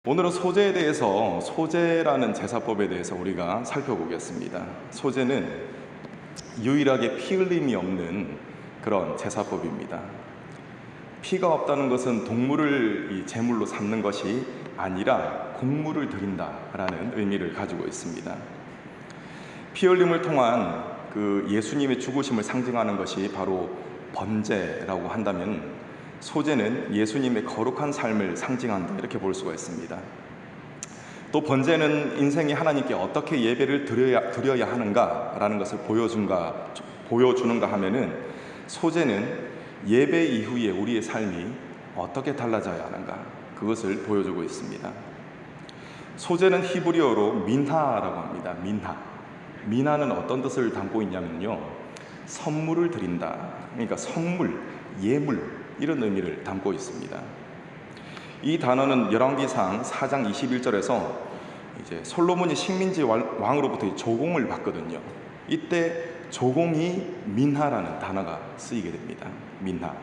오늘은 소제에 대해서 소제라는 제사법에 대해서 우리가 살펴보겠습니다. 소제는 유일하게 피 흘림이 없는 그런 제사법입니다. 피가 없다는 것은 동물을 이 제물로 삼는 것이 아니라 곡물을 드린다라는 의미를 가지고 있습니다. 피 흘림을 통한 그 예수님의 죽으심을 상징하는 것이 바로 번제라고 한다면, 소제는 예수님의 거룩한 삶을 상징한다, 이렇게 볼 수가 있습니다. 또 번제는 인생이 하나님께 어떻게 예배를 드려야 하는가라는 것을 보여주는가 하면은, 소제는 예배 이후에 우리의 삶이 어떻게 달라져야 하는가, 그것을 보여주고 있습니다. 소제는 히브리어로 민하라고 합니다. 민하는 어떤 뜻을 담고 있냐면요, 선물을 드린다, 그러니까 선물, 예물, 이런 의미를 담고 있습니다. 이 단어는 열왕기상 4장 21절에서 이제 솔로몬이 식민지 왕으로부터 조공을 받거든요. 이때 조공이 민하라는 단어가 쓰이게 됩니다. 민하.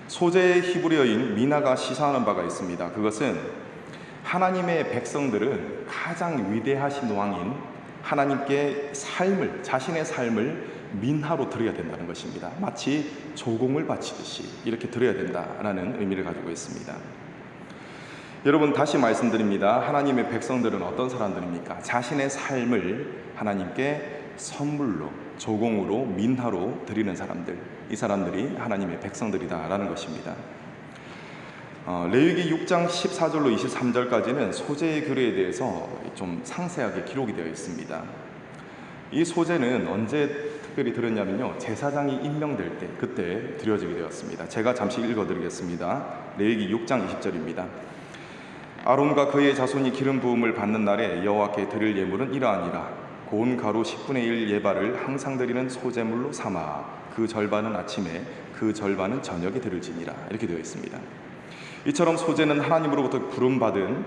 소제의 히브리어인 미나가 시사하는 바가 있습니다. 그것은 하나님의 백성들은 가장 위대하신 왕인 하나님께 자신의 삶을 민하로 드려야 된다는 것입니다. 마치 조공을 바치듯이 이렇게 드려야 된다라는 의미를 가지고 있습니다. 여러분, 다시 말씀드립니다. 하나님의 백성들은 어떤 사람들입니까? 자신의 삶을 하나님께 선물로, 조공으로, 민하로 드리는 사람들, 이 사람들이 하나님의 백성들이다라는 것입니다. 레위기 6장 14절로 23절까지는 소제의 규례에 대해서 좀 상세하게 기록이 되어 있습니다. 이 소제는 언제 특별히 드렸냐면요, 제사장이 임명될 때, 그때 드려지게 되었습니다. 제가 잠시 읽어드리겠습니다. 레위기 6장 20절입니다. 아론과 그의 자손이 기름 부음을 받는 날에 여호와께 드릴 예물은 이러하니라. 고운 가루 10분의 1 예발을 항상 드리는 소제물로 삼아 그 절반은 아침에 그 절반은 저녁에 드릴지니라, 이렇게 되어 있습니다. 이처럼 소제는 하나님으로부터 부름받은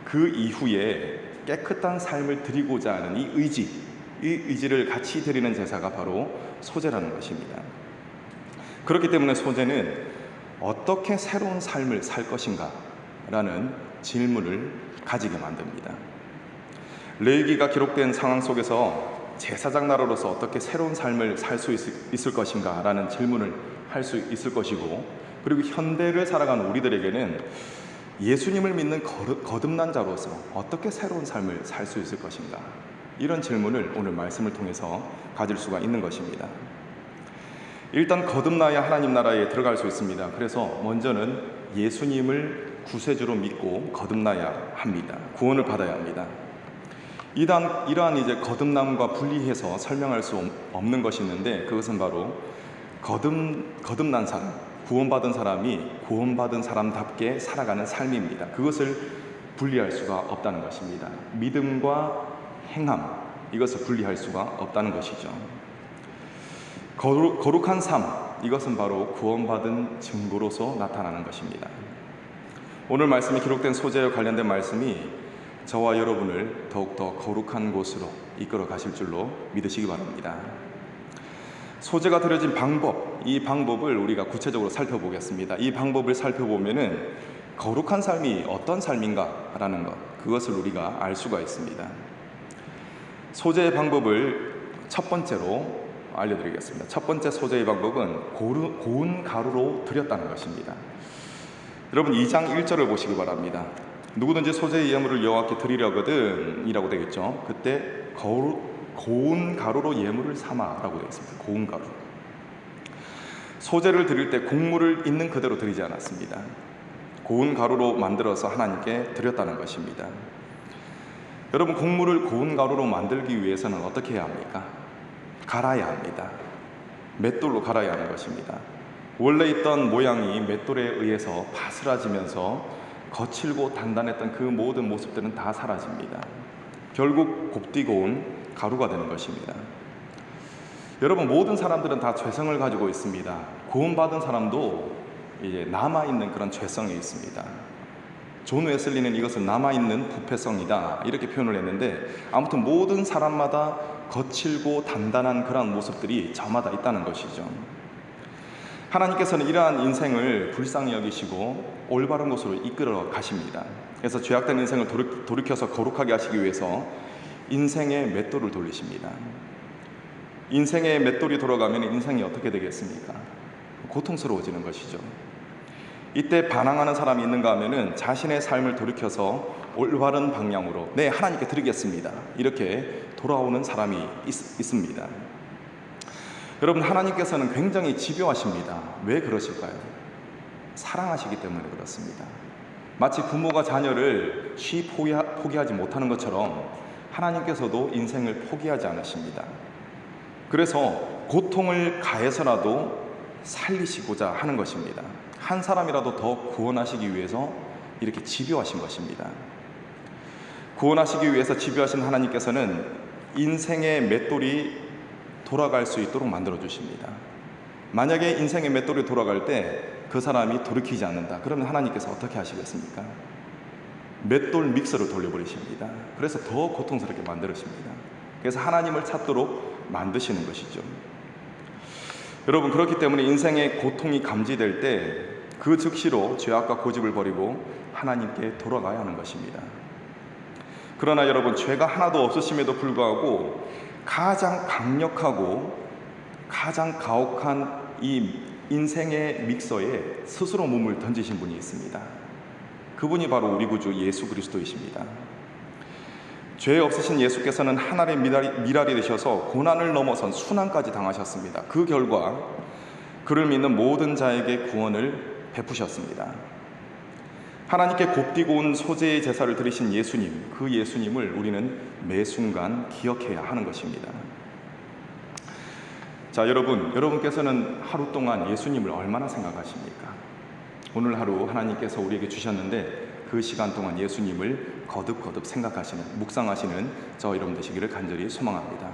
그 이후에 깨끗한 삶을 드리고자 하는 이 의지를 같이 드리는 제사가 바로 소제라는 것입니다. 그렇기 때문에 소제는 어떻게 새로운 삶을 살 것인가 라는 질문을 가지게 만듭니다. 레위기가 기록된 상황 속에서 제사장 나라로서 어떻게 새로운 삶을 살 수 있을 것인가 라는 질문을 할 수 있을 것이고, 그리고 현대를 살아가는 우리들에게는 예수님을 믿는 거듭난 자로서 어떻게 새로운 삶을 살 수 있을 것인가, 이런 질문을 오늘 말씀을 통해서 가질 수가 있는 것입니다. 일단 거듭나야 하나님 나라에 들어갈 수 있습니다. 그래서 먼저는 예수님을 구세주로 믿고 거듭나야 합니다. 구원을 받아야 합니다. 이러한 이제 거듭남과 분리해서 설명할 수 없는 것이 있는데, 그것은 바로 거듭난 사람, 구원받은 사람이 구원받은 사람답게 살아가는 삶입니다. 그것을 분리할 수가 없다는 것입니다. 믿음과 행함, 이것을 분리할 수가 없다는 것이죠. 거룩한 삶, 이것은 바로 구원받은 증거로서 나타나는 것입니다. 오늘 말씀이 기록된 소제와 관련된 말씀이 저와 여러분을 더욱더 거룩한 곳으로 이끌어 가실 줄로 믿으시기 바랍니다. 소제가 드려진 방법, 이 방법을 우리가 구체적으로 살펴보겠습니다. 이 방법을 살펴보면은 거룩한 삶이 어떤 삶인가라는 것, 그것을 우리가 알 수가 있습니다. 소제의 방법을 첫 번째로 알려드리겠습니다. 첫 번째 소제의 방법은 고운 가루로 드렸다는 것입니다. 여러분, 2장 1절을 보시기 바랍니다. 누구든지 소제의 예물을 여호와께 드리려거든 이라고 되겠죠. 그때 고운 가루로 예물을 삼아 라고 되어 있습니다. 고운 가루. 소제를 드릴 때 곡물을 있는 그대로 드리지 않았습니다. 고운 가루로 만들어서 하나님께 드렸다는 것입니다. 여러분, 곡물을 고운 가루로 만들기 위해서는 어떻게 해야 합니까? 갈아야 합니다. 맷돌로 갈아야 하는 것입니다. 원래 있던 모양이 맷돌에 의해서 바스라지면서 거칠고 단단했던 그 모든 모습들은 다 사라집니다. 결국 곱디고 온 가루가 되는 것입니다. 여러분, 모든 사람들은 다 죄성을 가지고 있습니다. 구원받은 사람도 이제 남아있는 그런 죄성이 있습니다. 존 웨슬리는 이것을 남아있는 부패성이다, 이렇게 표현을 했는데, 아무튼 모든 사람마다 거칠고 단단한 그런 모습들이 저마다 있다는 것이죠. 하나님께서는 이러한 인생을 불쌍히 여기시고 올바른 곳으로 이끌어 가십니다. 그래서 죄악된 인생을 돌이켜서 거룩하게 하시기 위해서 인생의 맷돌을 돌리십니다. 인생의 맷돌이 돌아가면 인생이 어떻게 되겠습니까? 고통스러워지는 것이죠. 이때 반항하는 사람이 있는가 하면은 자신의 삶을 돌이켜서 올바른 방향으로 하나님께 드리겠습니다, 이렇게 돌아오는 사람이 있습니다. 여러분, 하나님께서는 굉장히 집요하십니다. 왜 그러실까요? 사랑하시기 때문에 그렇습니다. 마치 부모가 자녀를 쉽이 포기하지 못하는 것처럼 하나님께서도 인생을 포기하지 않으십니다. 그래서 고통을 가해서라도 살리시고자 하는 것입니다. 한 사람이라도 더 구원하시기 위해서 이렇게 집요하신 것입니다. 구원하시기 위해서 집요하신 하나님께서는 인생의 맷돌이 돌아갈 수 있도록 만들어 주십니다. 만약에 인생의 맷돌이 돌아갈 때 그 사람이 돌이키지 않는다, 그러면 하나님께서 어떻게 하시겠습니까? 맷돌 믹서를 돌려버리십니다. 그래서 더 고통스럽게 만드십니다. 그래서 하나님을 찾도록 만드시는 것이죠. 여러분, 그렇기 때문에 인생의 고통이 감지될 때 그 즉시로 죄악과 고집을 버리고 하나님께 돌아가야 하는 것입니다. 그러나 여러분, 죄가 하나도 없으심에도 불구하고 가장 강력하고 가장 가혹한 이 인생의 믹서에 스스로 몸을 던지신 분이 있습니다. 그분이 바로 우리 구주 예수 그리스도이십니다. 죄 없으신 예수께서는 하나님의 미랄이 되셔서 고난을 넘어선 순환까지 당하셨습니다. 그 결과 그를 믿는 모든 자에게 구원을 베푸셨습니다. 하나님께 곱디고 온 소재의 제사를 드리신 예수님, 그 예수님을 우리는 매 순간 기억해야 하는 것입니다. 자, 여러분께서는 하루 동안 예수님을 얼마나 생각하십니까? 오늘 하루 하나님께서 우리에게 주셨는데 그 시간 동안 예수님을 거듭거듭 생각하시는, 묵상하시는 저 여러분 되시기를 간절히 소망합니다.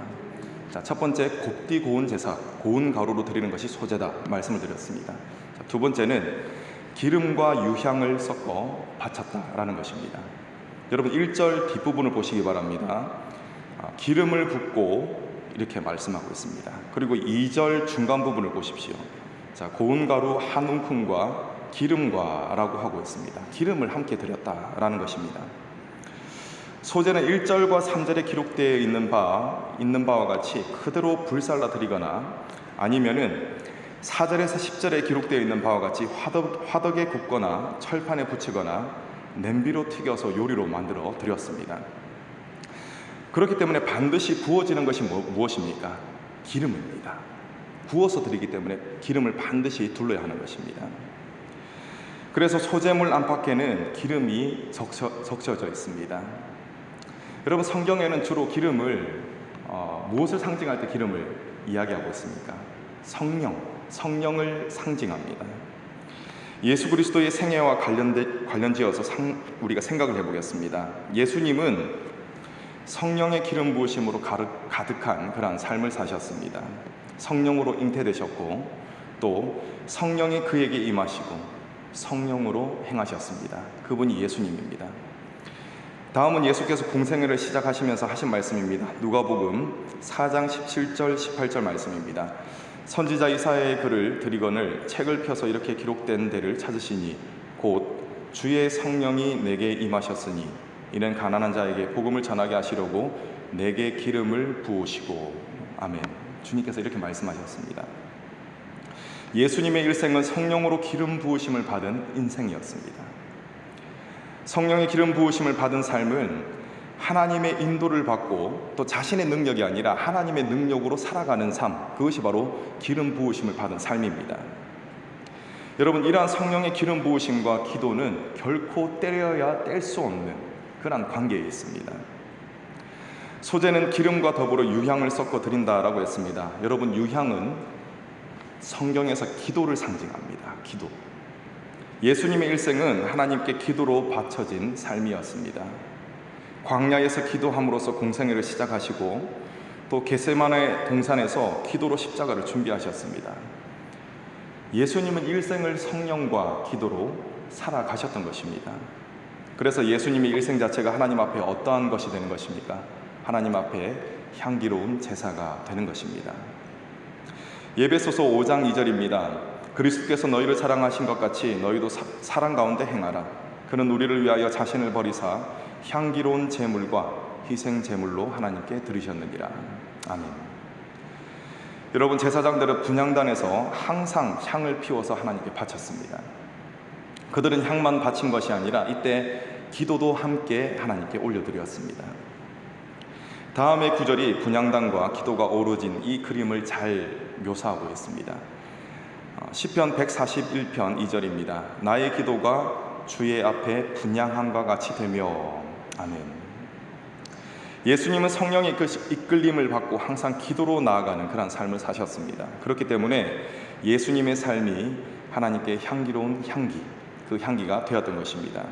자, 첫 번째, 곱디 고운 제사, 고운 가루로 드리는 것이 소제다 말씀을 드렸습니다. 자, 두 번째는 기름과 유향을 섞어 바쳤다라는 것입니다. 여러분, 1절 뒷부분을 보시기 바랍니다. 기름을 붓고 이렇게 말씀하고 있습니다. 그리고 2절 중간 부분을 보십시오. 자, 고운 가루 한 움큼과 기름과 라고 하고 있습니다. 기름을 함께 드렸다라는 것입니다. 소제는 1절과 3절에 기록되어 있는 바와 같이 그대로 불살라 드리거나 아니면은 4절에서 10절에 기록되어 있는 바와 같이 화덕에 굽거나 철판에 붙이거나 냄비로 튀겨서 요리로 만들어 드렸습니다. 그렇기 때문에 반드시 부어지는 것이 무엇입니까? 기름입니다. 부어서 드리기 때문에 기름을 반드시 둘러야 하는 것입니다. 그래서 소제물 안팎에는 기름이 적셔져 있습니다. 여러분, 성경에는 주로 기름을 무엇을 상징할 때 기름을 이야기하고 있습니까? 성령을 상징합니다. 예수 그리스도의 생애와 관련지어서 우리가 생각을 해보겠습니다. 예수님은 성령의 기름 부으심으로 가득한 그러한 삶을 사셨습니다. 성령으로 잉태되셨고 또 성령이 그에게 임하시고 성령으로 행하셨습니다. 그분이 예수님입니다. 다음은 예수께서 공생애를 시작하시면서 하신 말씀입니다. 누가복음 4장 17절 18절 말씀입니다. 선지자 이사야의 글을 드리거늘 책을 펴서 이렇게 기록된 데를 찾으시니 곧 주의 성령이 내게 임하셨으니 이는 가난한 자에게 복음을 전하게 하시려고 내게 기름을 부으시고. 아멘. 주님께서 이렇게 말씀하셨습니다. 예수님의 일생은 성령으로 기름 부으심을 받은 인생이었습니다. 성령의 기름 부으심을 받은 삶은 하나님의 인도를 받고 또 자신의 능력이 아니라 하나님의 능력으로 살아가는 삶, 그것이 바로 기름 부으심을 받은 삶입니다. 여러분, 이러한 성령의 기름 부으심과 기도는 결코 떼려야 뗄 수 없는 그런 관계에 있습니다. 소제는 기름과 더불어 유향을 섞어 드린다라고 했습니다. 여러분, 유향은 성경에서 기도를 상징합니다. 기도. 예수님의 일생은 하나님께 기도로 바쳐진 삶이었습니다. 광야에서 기도함으로써 공생애를 시작하시고 또 겟세마네 동산에서 기도로 십자가를 준비하셨습니다. 예수님은 일생을 성령과 기도로 살아가셨던 것입니다. 그래서 예수님의 일생 자체가 하나님 앞에 어떠한 것이 되는 것입니까? 하나님 앞에 향기로운 제사가 되는 것입니다. 에베소서 5장 2절입니다. 그리스도께서 너희를 사랑하신 것 같이 너희도 사랑 가운데 행하라. 그는 우리를 위하여 자신을 버리사 향기로운 제물과 희생 제물로 하나님께 드리셨느니라. 아멘. 여러분, 제사장들은 분향단에서 항상 향을 피워서 하나님께 바쳤습니다. 그들은 향만 바친 것이 아니라 이때 기도도 함께 하나님께 올려드렸습니다. 다음의 구절이 분향단과 기도가 어우러진 이 그림을 잘 묘사하고 있습니다. 시편 141편 2절입니다. 나의 기도가 주의 앞에 분향함과 같이 되며. 아멘. 예수님은 성령의 이끌림을 받고 항상 기도로 나아가는 그런 삶을 사셨습니다. 그렇기 때문에 예수님의 삶이 하나님께 향기로운 향기, 그 향기가 되었던 것입니다.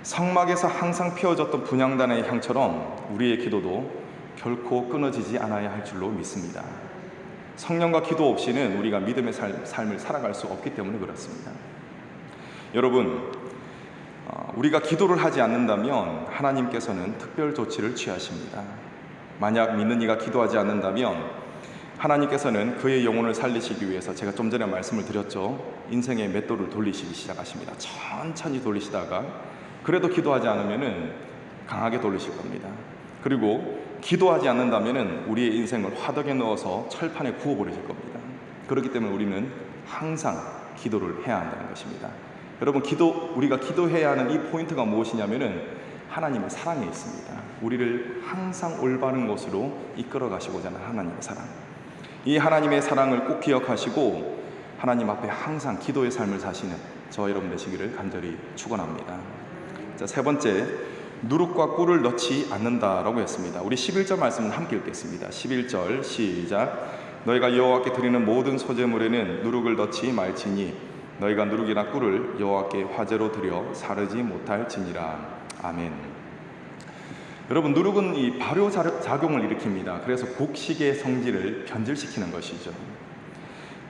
성막에서 항상 피워졌던 분향단의 향처럼 우리의 기도도 결코 끊어지지 않아야 할 줄로 믿습니다. 성령과 기도 없이는 우리가 믿음의 삶을 살아갈 수 없기 때문에 그렇습니다. 여러분, 우리가 기도를 하지 않는다면 하나님께서는 특별 조치를 취하십니다. 만약 믿는 이가 기도하지 않는다면 하나님께서는 그의 영혼을 살리시기 위해서, 제가 좀 전에 말씀을 드렸죠, 인생의 맷돌을 돌리시기 시작하십니다. 천천히 돌리시다가 그래도 기도하지 않으면 강하게 돌리실 겁니다. 그리고 기도하지 않는다면 우리의 인생을 화덕에 넣어서 철판에 구워버리실 겁니다. 그렇기 때문에 우리는 항상 기도를 해야 한다는 것입니다. 여러분, 우리가 기도해야 하는 이 포인트가 무엇이냐면은 하나님의 사랑에 있습니다. 우리를 항상 올바른 곳으로 이끌어 가시고자 하는 하나님의 사랑. 이 하나님의 사랑을 꼭 기억하시고 하나님 앞에 항상 기도의 삶을 사시는 저와 여러분 되시기를 간절히 축원합니다. 자, 세 번째, 누룩과 꿀을 넣지 않는다라고 했습니다. 우리 11절 말씀은 함께 읽겠습니다. 11절 시작. 너희가 여호와께 드리는 모든 소제물에는 누룩을 넣지 말지니 너희가 누룩이나 꿀을 여호와께 화제로 드려 사르지 못할지니라. 아멘. 여러분, 누룩은 이 발효 작용을 일으킵니다. 그래서 곡식의 성질을 변질시키는 것이죠.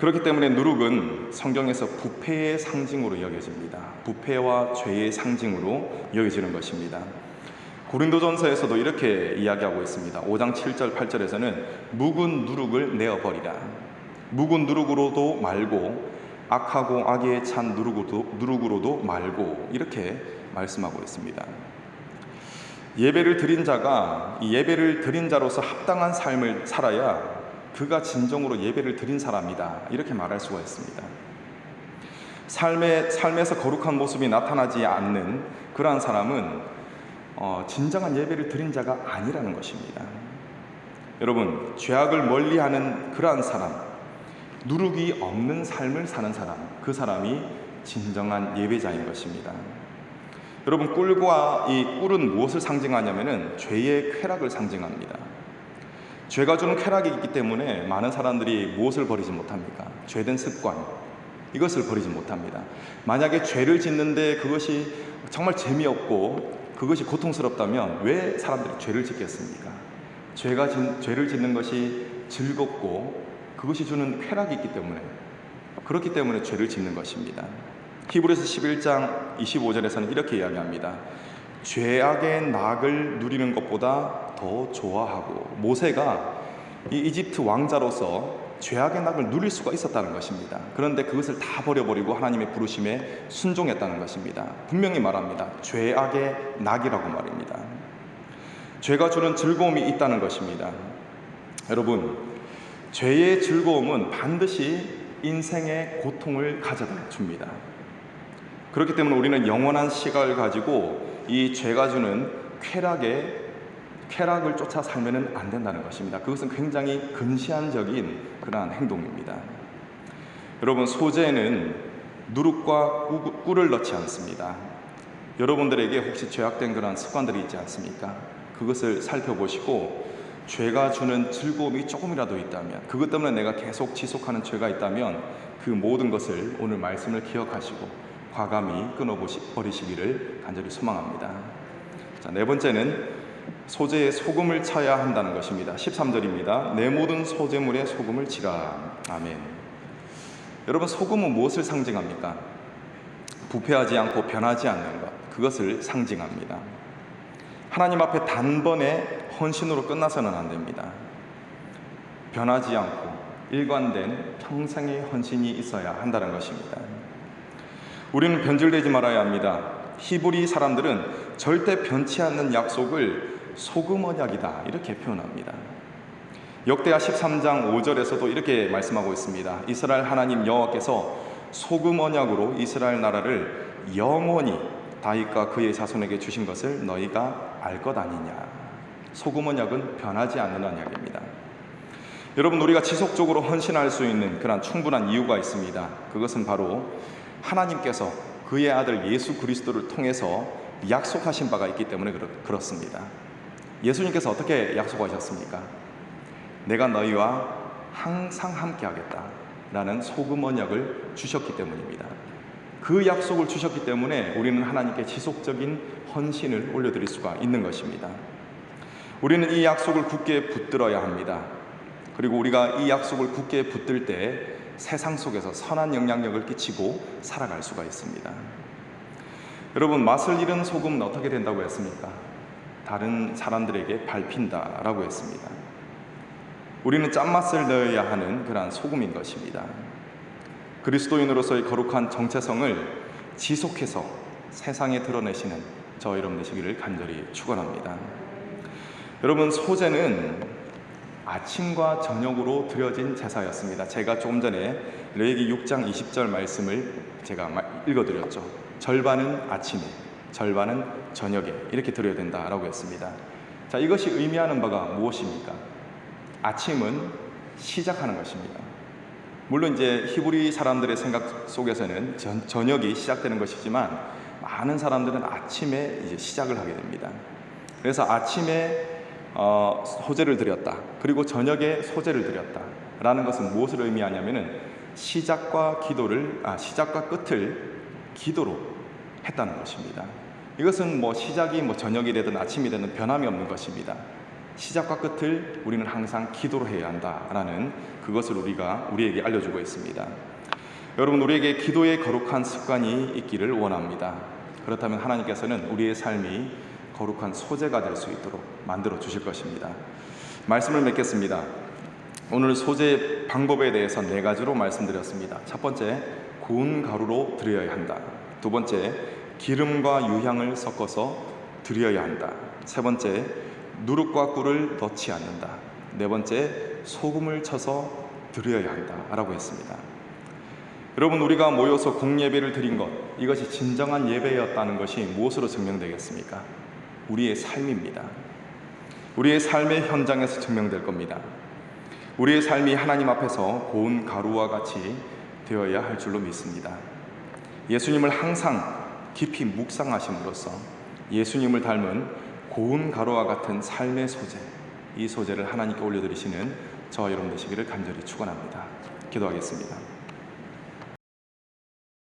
그렇기 때문에 누룩은 성경에서 부패의 상징으로 여겨집니다. 부패와 죄의 상징으로 여겨지는 것입니다. 고린도전서에서도 이렇게 이야기하고 있습니다. 5장 7절 8절에서는 묵은 누룩을 내어버리라. 묵은 누룩으로도 말고 악하고 악에 찬 누룩으로도 말고, 이렇게 말씀하고 있습니다. 예배를 드린 자가 이 예배를 드린 자로서 합당한 삶을 살아야 그가 진정으로 예배를 드린 사람이다, 이렇게 말할 수가 있습니다. 삶에서 거룩한 모습이 나타나지 않는 그러한 사람은 진정한 예배를 드린 자가 아니라는 것입니다. 여러분, 죄악을 멀리하는 그러한 사람, 누룩이 없는 삶을 사는 사람, 그 사람이 진정한 예배자인 것입니다. 여러분, 꿀은 무엇을 상징하냐면은 죄의 쾌락을 상징합니다. 죄가 주는 쾌락이 있기 때문에 많은 사람들이 무엇을 버리지 못합니까? 죄된 습관, 이것을 버리지 못합니다. 만약에 죄를 짓는데 그것이 정말 재미없고 그것이 고통스럽다면 왜 사람들이 죄를 짓겠습니까? 죄를 짓는 것이 즐겁고 그것이 주는 쾌락이 있기 때문에, 그렇기 때문에 죄를 짓는 것입니다. 히브리서 11장 25절에서는 이렇게 이야기합니다. 죄악의 낙을 누리는 것보다 더 좋아하고, 모세가 이 이집트 왕자로서 죄악의 낙을 누릴 수가 있었다는 것입니다. 그런데 그것을 다 버려버리고 하나님의 부르심에 순종했다는 것입니다. 분명히 말합니다. 죄악의 낙이라고 말입니다. 죄가 주는 즐거움이 있다는 것입니다. 여러분, 죄의 즐거움은 반드시 인생의 고통을 가져다 줍니다. 그렇기 때문에 우리는 영원한 시각을 가지고 이 죄가 주는 쾌락을 쫓아 살면 안 된다는 것입니다. 그것은 굉장히 근시안적인 그러한 행동입니다. 여러분, 소제에는 누룩과 꿀을 넣지 않습니다. 여러분들에게 혹시 죄악된 그러한 습관들이 있지 않습니까? 그것을 살펴보시고 죄가 주는 즐거움이 조금이라도 있다면, 그것 때문에 내가 계속 지속하는 죄가 있다면 그 모든 것을 오늘 말씀을 기억하시고 과감히 끊어버리시기를 간절히 소망합니다. 자, 네 번째는 소제에 소금을 쳐야 한다는 것입니다. 13절입니다. 내 모든 소제물에 소금을 치라. 아멘. 여러분, 소금은 무엇을 상징합니까? 부패하지 않고 변하지 않는 것, 그것을 상징합니다. 하나님 앞에 단번에 헌신으로 끝나서는 안 됩니다. 변하지 않고 일관된 평생의 헌신이 있어야 한다는 것입니다. 우리는 변질되지 말아야 합니다. 히브리 사람들은 절대 변치 않는 약속을 소금 언약이다 이렇게 표현합니다. 역대하 13장 5절에서도 이렇게 말씀하고 있습니다. 이스라엘 하나님 여호와께서 소금 언약으로 이스라엘 나라를 영원히 다윗과 그의 자손에게 주신 것을 너희가 알 것 아니냐. 소금 언약은 변하지 않는 언약입니다. 여러분, 우리가 지속적으로 헌신할 수 있는 그런 충분한 이유가 있습니다. 그것은 바로 하나님께서 그의 아들 예수 그리스도를 통해서 약속하신 바가 있기 때문에 그렇습니다. 예수님께서 어떻게 약속하셨습니까? 내가 너희와 항상 함께 하겠다 라는 소금 언약을 주셨기 때문입니다. 그 약속을 주셨기 때문에 우리는 하나님께 지속적인 헌신을 올려드릴 수가 있는 것입니다. 우리는 이 약속을 굳게 붙들어야 합니다. 그리고 우리가 이 약속을 굳게 붙들 때 세상 속에서 선한 영향력을 끼치고 살아갈 수가 있습니다. 여러분, 맛을 잃은 소금은 어떻게 된다고 했습니까? 다른 사람들에게 밟힌다라고 했습니다. 우리는 짠맛을 넣어야 하는 그러한 소금인 것입니다. 그리스도인으로서의 거룩한 정체성을 지속해서 세상에 드러내시는 저 여러분 되시기를 간절히 축원합니다. 여러분, 소제는 아침과 저녁으로 드려진 제사였습니다. 제가 조금 전에 레위기 6장 20절 말씀을 제가 읽어드렸죠. 절반은 아침에, 절반은 저녁에 이렇게 드려야 된다라고 했습니다. 자, 이것이 의미하는 바가 무엇입니까? 아침은 시작하는 것입니다. 물론 이제 히브리 사람들의 생각 속에서는 저녁이 시작되는 것이지만 많은 사람들은 아침에 이제 시작을 하게 됩니다. 그래서 아침에 소제를 드렸다, 그리고 저녁에 소제를 드렸다 라는 것은 무엇을 의미하냐면은 시작과 끝을 기도로 했다는 것입니다. 이것은 시작이 저녁이 되든 아침이 되든 변함이 없는 것입니다. 시작과 끝을 우리는 항상 기도로 해야 한다라는 그것을 우리에게 알려주고 있습니다. 여러분, 우리에게 기도의 거룩한 습관이 있기를 원합니다. 그렇다면 하나님께서는 우리의 삶이 거룩한 소재가 될 수 있도록 만들어 주실 것입니다. 말씀을 맺겠습니다. 오늘 소재 방법에 대해서 4가지로 말씀드렸습니다. 첫 번째, 고운 가루로 드려야 한다. 두 번째, 기름과 유향을 섞어서 드려야 한다. 세 번째, 누룩과 꿀을 넣지 않는다. 네 번째, 소금을 쳐서 드려야 한다 라고 했습니다. 여러분, 우리가 모여서 공예배를 드린 것, 이것이 진정한 예배였다는 것이 무엇으로 증명되겠습니까? 우리의 삶입니다. 우리의 삶의 현장에서 증명될 겁니다. 우리의 삶이 하나님 앞에서 고운 가루와 같이 되어야 할 줄로 믿습니다. 예수님을 항상 깊이 묵상하심으로써 예수님을 닮은 고운 가루와 같은 삶의 소재, 이 소재를 하나님께 올려드리시는 저와 여러분 되시기를 간절히 축원합니다. 기도하겠습니다.